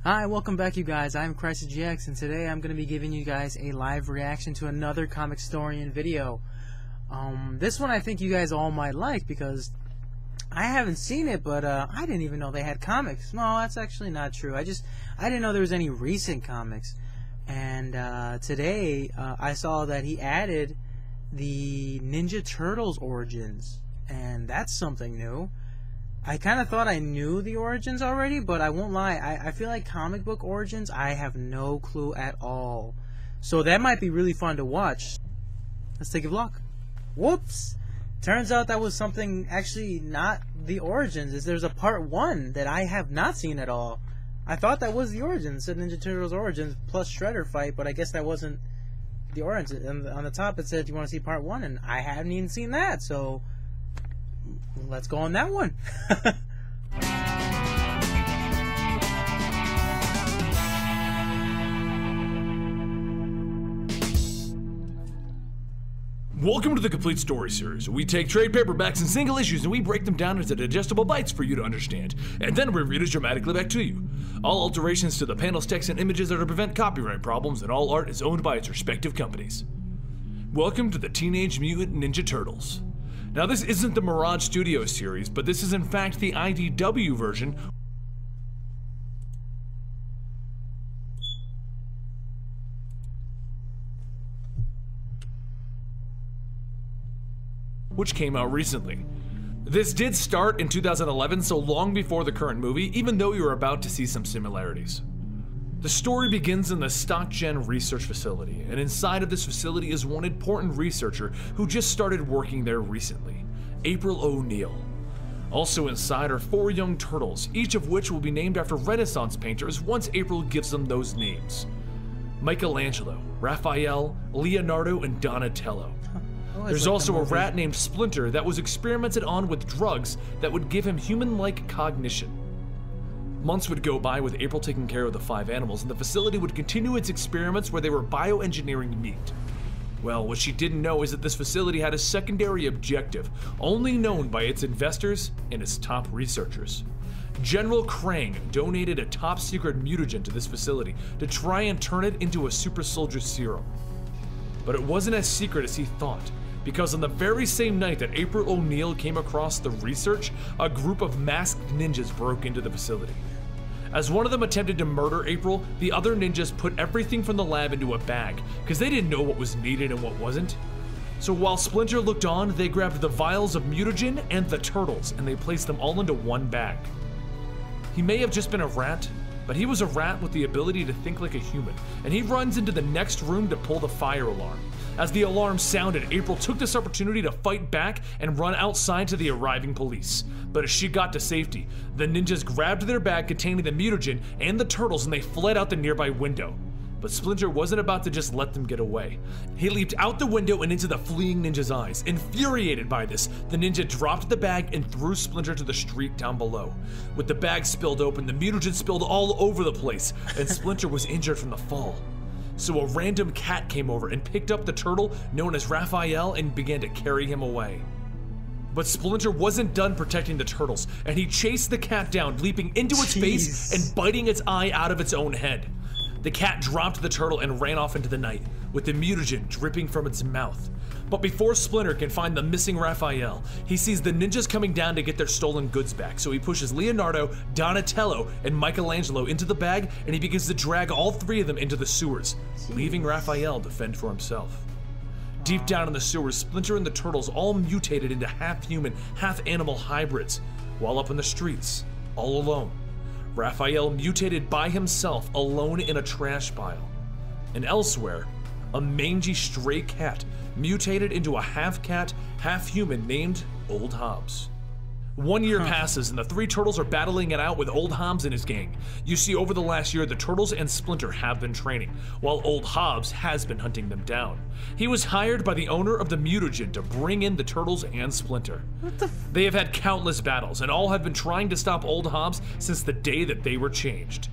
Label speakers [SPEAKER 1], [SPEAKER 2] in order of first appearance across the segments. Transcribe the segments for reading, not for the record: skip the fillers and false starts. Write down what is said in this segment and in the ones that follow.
[SPEAKER 1] Hi, welcome back you guys. I'm CrisisGX, and today I'm going to be giving you guys a live reaction to another Comicstorian video. This one I think you guys all might like because I haven't seen it, but I didn't even know they had comics. No, that's actually not true. I didn't know there was any recent comics. And today I saw that he added the Ninja Turtles origins, and that's something new. I kind of thought I knew the origins already, but I won't lie, I feel like comic book origins, I have no clue at all. So that might be really fun to watch. Let's take a look. Whoops! Turns out that was something actually not the origins. There's a part 1 that I have not seen at all. I thought that was the origins, it said Ninja Turtles origins plus Shredder fight, but I guess that wasn't the origins. On the top it said you want to see part 1, and I haven't even seen that, so let's go on that one.
[SPEAKER 2] Welcome to the Complete Story Series. We take trade paperbacks and single issues and we break them down into digestible bites for you to understand, and then we read it dramatically back to you. All alterations to the panels, text, and images are to prevent copyright problems, and all art is owned by its respective companies. Welcome to the Teenage Mutant Ninja Turtles. Now, this isn't the Mirage Studios series, but this is in fact the IDW version, which came out recently. This did start in 2011, so long before the current movie, even though you're about to see some similarities. The story begins in the StockGen research facility, and inside of this facility is one important researcher who just started working there recently, April O'Neil. Also inside are 4 young turtles, each of which will be named after Renaissance painters once April gives them those names: Michelangelo, Raphael, Leonardo, and Donatello. There's also a rat named Splinter that was experimented on with drugs that would give him human-like cognition. Months would go by with April taking care of the 5 animals, and the facility would continue its experiments where they were bioengineering meat. Well, what she didn't know is that this facility had a secondary objective, only known by its investors and its top researchers. General Krang donated a top-secret mutagen to this facility to try and turn it into a super soldier serum. But it wasn't as secret as he thought, because on the very same night that April O'Neil came across the research, a group of masked ninjas broke into the facility. As one of them attempted to murder April, the other ninjas put everything from the lab into a bag, because they didn't know what was needed and what wasn't. So while Splinter looked on, they grabbed the vials of mutagen and the turtles, and they placed them all into one bag. He may have just been a rat, but he was a rat with the ability to think like a human, and he runs into the next room to pull the fire alarm. As the alarm sounded, April took this opportunity to fight back and run outside to the arriving police. But as she got to safety, the ninjas grabbed their bag containing the mutagen and the turtles, and they fled out the nearby window. But Splinter wasn't about to just let them get away. He leaped out the window and into the fleeing ninja's eyes. Infuriated by this, the ninja dropped the bag and threw Splinter to the street down below. With the bag spilled open, the mutagen spilled all over the place, and Splinter was injured from the fall. So a random cat came over and picked up the turtle known as Raphael and began to carry him away. But Splinter wasn't done protecting the turtles, and he chased the cat down, leaping into its face and biting its eye out of its own head. The cat dropped the turtle and ran off into the night, with the mutagen dripping from its mouth. But before Splinter can find the missing Raphael, he sees the ninjas coming down to get their stolen goods back, so he pushes Leonardo, Donatello, and Michelangelo into the bag, and he begins to drag all 3 of them into the sewers, leaving Raphael to fend for himself. Deep down in the sewers, Splinter and the turtles all mutated into half-human, half-animal hybrids, while up in the streets, all alone, Raphael mutated by himself alone in a trash pile. And elsewhere, a mangy stray cat mutated into a half-cat, half-human named Old Hobbs. 1 year passes and the 3 turtles are battling it out with Old Hobbs and his gang. You see, over the last year, the turtles and Splinter have been training, while Old Hobbs has been hunting them down. He was hired by the owner of the mutagen to bring in the turtles and Splinter. They have had countless battles, and all have been trying to stop Old Hobbs since the day that they were changed.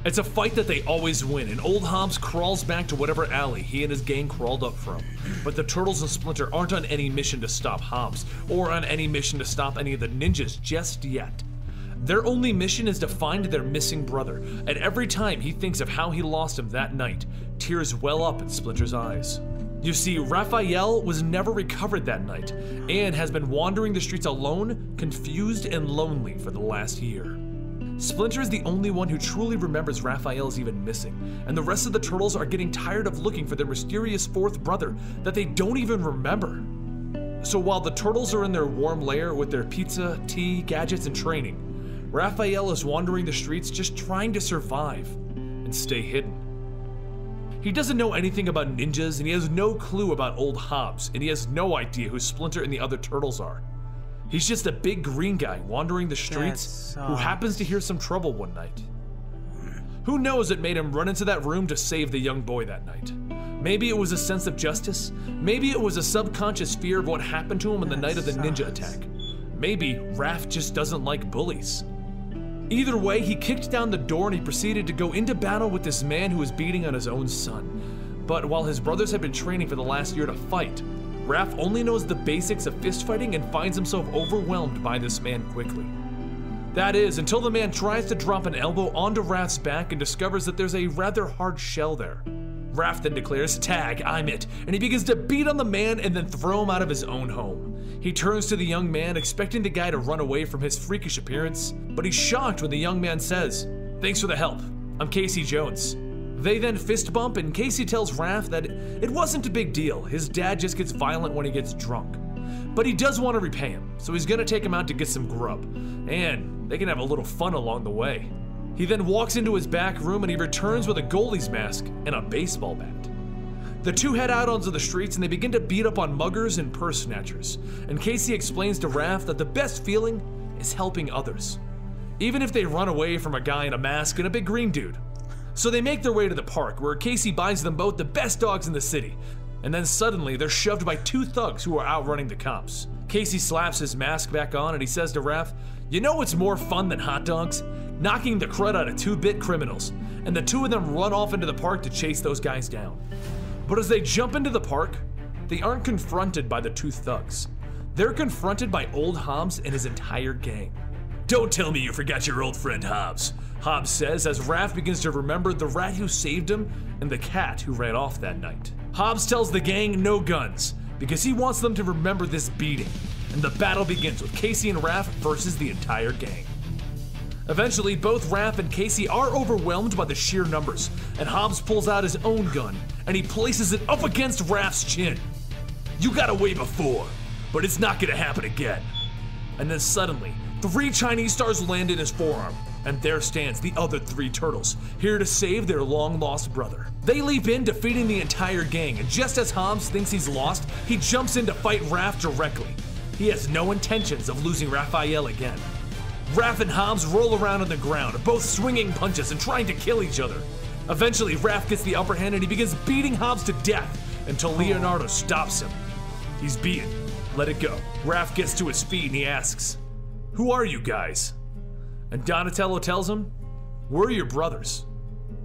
[SPEAKER 2] It's a fight that they always win, and Old Hobbs crawls back to whatever alley he and his gang crawled up from. But the Turtles and Splinter aren't on any mission to stop Hobbs, or on any mission to stop any of the ninjas just yet. Their only mission is to find their missing brother, and every time he thinks of how he lost him that night, tears well up in Splinter's eyes. You see, Raphael was never recovered that night, and has been wandering the streets alone, confused and lonely for the last year. Splinter is the only one who truly remembers Raphael is even missing, and the rest of the turtles are getting tired of looking for their mysterious fourth brother that they don't even remember. So while the turtles are in their warm lair with their pizza, tea, gadgets, and training, Raphael is wandering the streets just trying to survive and stay hidden. He doesn't know anything about ninjas, and he has no clue about old Hobbs, and he has no idea who Splinter and the other turtles are. He's just a big green guy wandering the streets who happens to hear some trouble one night. Who knows what made him run into that room to save the young boy that night? Maybe it was a sense of justice. Maybe it was a subconscious fear of what happened to him on the night of the ninja attack. Maybe Raph just doesn't like bullies. Either way, he kicked down the door and he proceeded to go into battle with this man who was beating on his own son. But while his brothers had been training for the last year to fight, Raph only knows the basics of fist fighting and finds himself overwhelmed by this man quickly. That is, until the man tries to drop an elbow onto Raph's back and discovers that there's a rather hard shell there. Raph then declares, "Tag, I'm it," and he begins to beat on the man and then throw him out of his own home. He turns to the young man, expecting the guy to run away from his freakish appearance, but he's shocked when the young man says, "Thanks for the help. I'm Casey Jones." They then fist bump, and Casey tells Raph that it wasn't a big deal. His dad just gets violent when he gets drunk. But he does want to repay him, so he's gonna take him out to get some grub, and they can have a little fun along the way. He then walks into his back room and he returns with a goalie's mask and a baseball bat. The two head out onto the streets and they begin to beat up on muggers and purse snatchers, and Casey explains to Raph that the best feeling is helping others, even if they run away from a guy in a mask and a big green dude. So they make their way to the park, where Casey buys them both the best dogs in the city, and then suddenly they're shoved by two thugs who are outrunning the cops. Casey slaps his mask back on and he says to Raph, "You know what's more fun than hot dogs? Knocking the crud out of two-bit criminals." And the two of them run off into the park to chase those guys down. But as they jump into the park, they aren't confronted by the two thugs. They're confronted by old Hobbs and his entire gang. "Don't tell me you forgot your old friend Hobbs," Hobbs says as Raph begins to remember the rat who saved him and the cat who ran off that night. Hobbs tells the gang no guns because he wants them to remember this beating, and the battle begins with Casey and Raph versus the entire gang. Eventually, both Raph and Casey are overwhelmed by the sheer numbers, and Hobbs pulls out his own gun and he places it up against Raph's chin. "You got away before, but it's not gonna happen again." And then suddenly, 3 Chinese stars land in his forearm, and there stands the other 3 turtles, here to save their long-lost brother. They leap in, defeating the entire gang, and just as Hobbs thinks he's lost, he jumps in to fight Raph directly. He has no intentions of losing Raphael again. Raph and Hobbs roll around on the ground, both swinging punches and trying to kill each other. Eventually, Raph gets the upper hand and he begins beating Hobbs to death until Leonardo stops him. He's beaten. Let it go. Raph gets to his feet and he asks, "Who are you guys?" And Donatello tells him, "We're your brothers."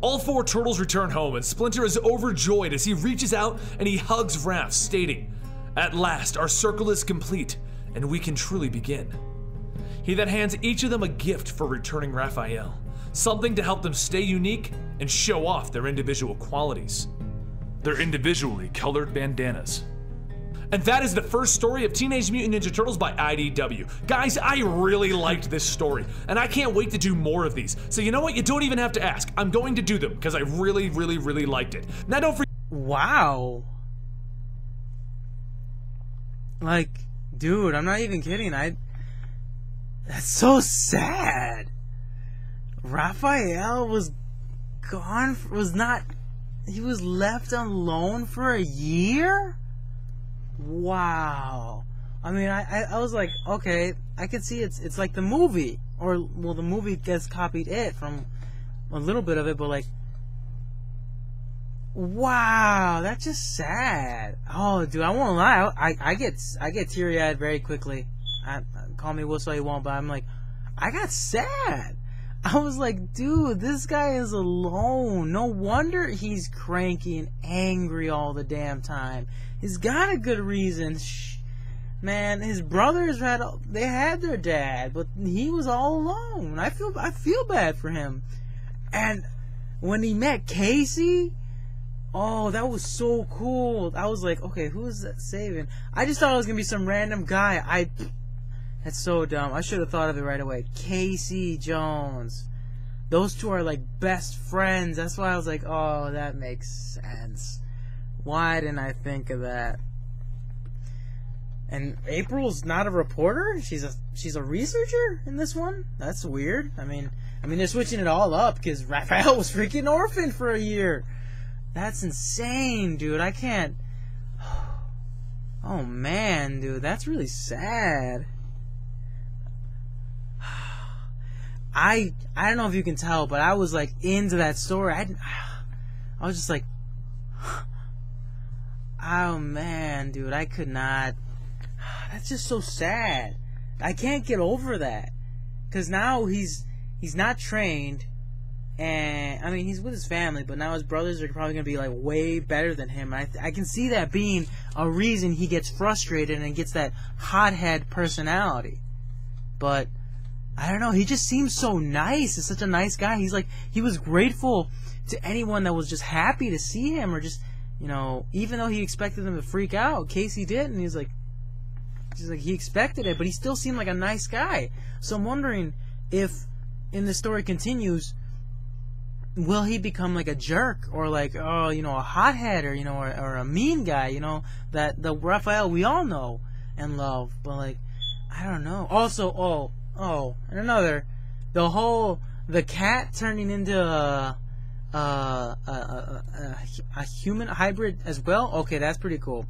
[SPEAKER 2] All 4 turtles return home and Splinter is overjoyed as he reaches out and he hugs Raph, stating, "At last, our circle is complete and we can truly begin." He then hands each of them a gift for returning Raphael, something to help them stay unique and show off their individual qualities. Their individually colored bandanas. And that is the first story of Teenage Mutant Ninja Turtles by IDW. Guys, I really liked this story, and I can't wait to do more of these. So you know what? You don't even have to ask. I'm going to do them, because I really, really, really liked it. Now don't forget—
[SPEAKER 1] Wow. Like, dude, I'm not even kidding. That's so sad. Raphael was gone, he was left alone for a year? Wow. I mean, I was like, okay, I can see it's like the movie, or, well, the movie gets copied from a little bit of it, but like, wow, that's just sad. Oh, dude, I won't lie, I get teary-eyed very quickly. Call me whistle you want, but I'm like, I got sad. I was like, dude, this guy is alone. No wonder he's cranky and angry all the damn time. He's got a good reason. man, his brothers had their dad, but he was all alone. I feel bad for him. And when he met Casey, oh, that was so cool. I was like, okay, who is that saving? I just thought it was gonna be some random guy. That's so dumb. I should have thought of it right away. Casey Jones. Those two are like best friends. That's why I was like, oh, that makes sense. Why didn't I think of that? And April's not a reporter? She's a researcher in this one? That's weird. I mean they're switching it all up because Raphael was freaking orphaned for a year. That's insane, dude. I can't. Oh man, dude, that's really sad. I don't know if you can tell, but I was like into that story. I was just like, oh man, dude, I could not. That's just so sad. I can't get over that, because now he's not trained, and I mean he's with his family, but now his brothers are probably gonna be like way better than him. I can see that being a reason he gets frustrated and gets that hothead personality, but. I don't know, he just seems so nice. He's such a nice guy. He was grateful to anyone that was just happy to see him, or just, even though he expected them to freak out, Casey did, and he's like he expected it, but he still seemed like a nice guy. So I'm wondering if, in the story continues, will he become like a jerk, or like, a hothead, or, or a mean guy, that the Raphael we all know and love, but like, I don't know. Also, Oh, and another, the cat turning into a human hybrid as well. Okay, that's pretty cool.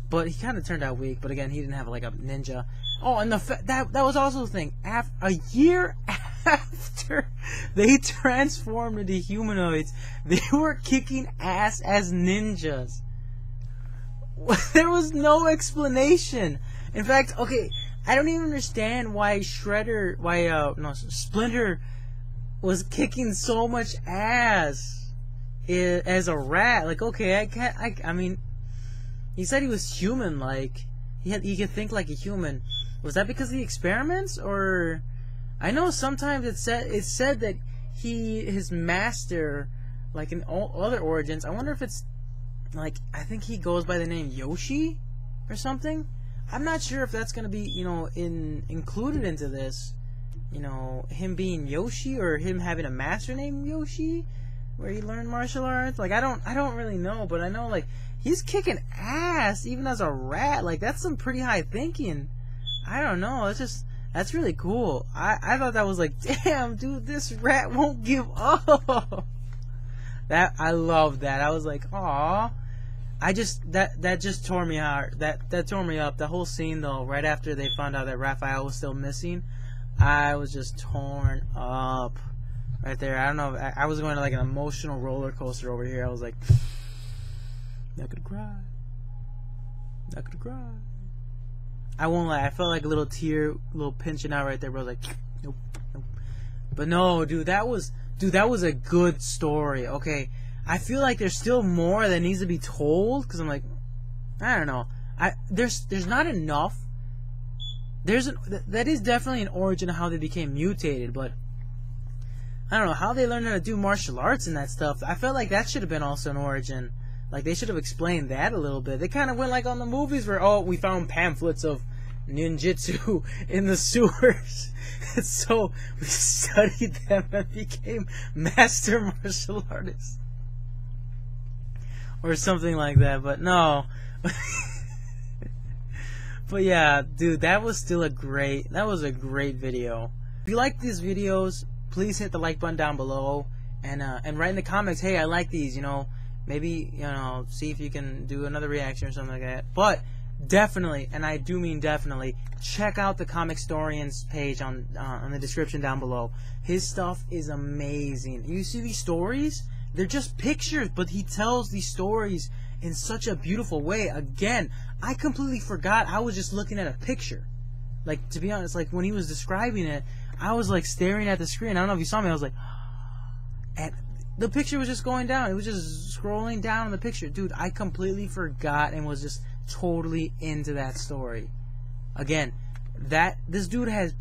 [SPEAKER 1] But he kind of turned out weak. But again, he didn't have like a ninja. Oh, and that was also the thing. A year after they transformed into humanoids, they were kicking ass as ninjas. There was no explanation. In fact, okay. I don't even understand why Splinter was kicking so much ass as a rat. Like, okay, I mean, he said he was human, like, he could think like a human. Was that because of the experiments, or, I know sometimes it's said that his master, like in all other origins, I wonder if it's, like, I think he goes by the name Yoshi, or something? I'm not sure if that's going to be, included into this, him being Yoshi, or him having a master named Yoshi, where he learned martial arts. Like, I don't really know, but I know, like, he's kicking ass, even as a rat. Like, that's some pretty high thinking. I don't know, that's really cool. I thought that was like, damn, dude, this rat won't give up. I love that. I was like, aw. That just tore me out. That tore me up. The whole scene though, right after they found out that Raphael was still missing, I was just torn up right there. I don't know. I was going to like an emotional roller coaster over here. I was like, not gonna cry. Not gonna cry. I won't lie. I felt like a little tear, a little pinching out right there. But I was like, nope. But no, dude, that was a good story. Okay. I feel like there's still more that needs to be told, because I'm like, I don't know. There's not enough. That is definitely an origin of how they became mutated, but I don't know how they learned how to do martial arts and that stuff. I felt like that should have been also an origin. Like, they should have explained that a little bit. They kind of went like on the movies where, oh, we found pamphlets of ninjutsu in the sewers. And so we studied them and became master martial artists. Or something like that, but no. But yeah, dude, that was a great video. If you like these videos, please hit the like button down below, and write in the comments, hey, I like these, maybe, see if you can do another reaction or something like that. But definitely, and I do mean definitely, check out the Comicstorian's page on the description down below. His stuff is amazing. You see these stories? They're just pictures, but he tells these stories in such a beautiful way. Again, I completely forgot I was just looking at a picture. Like, to be honest, like, when he was describing it, I was, like, staring at the screen. I don't know if you saw me. I was like, and the picture was just going down. It was just scrolling down on the picture. Dude, I completely forgot and was just totally into that story. Again, this dude has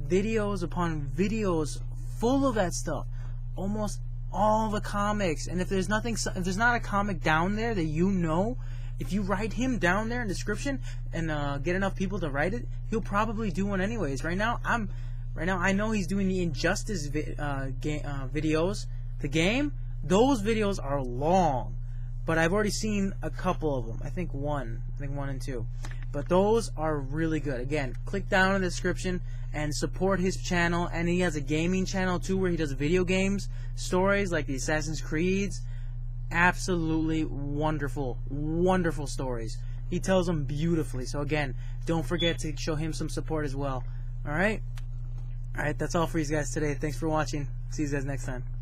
[SPEAKER 1] videos upon videos full of that stuff. Almost all the comics. And if there's not a comic down there that you know, if you write him down there in the description and get enough people to write it, he'll probably do one anyways. Right now I know he's doing the Injustice videos. The game, those videos are long, but I've already seen a couple of them. I think one and two. But those are really good. Again, click down in the description and support his channel. And he has a gaming channel too, where he does video games stories like the Assassin's Creeds. Absolutely wonderful, wonderful stories. He tells them beautifully. So again, don't forget to show him some support as well. Alright, that's all for you guys today. Thanks for watching. See you guys next time.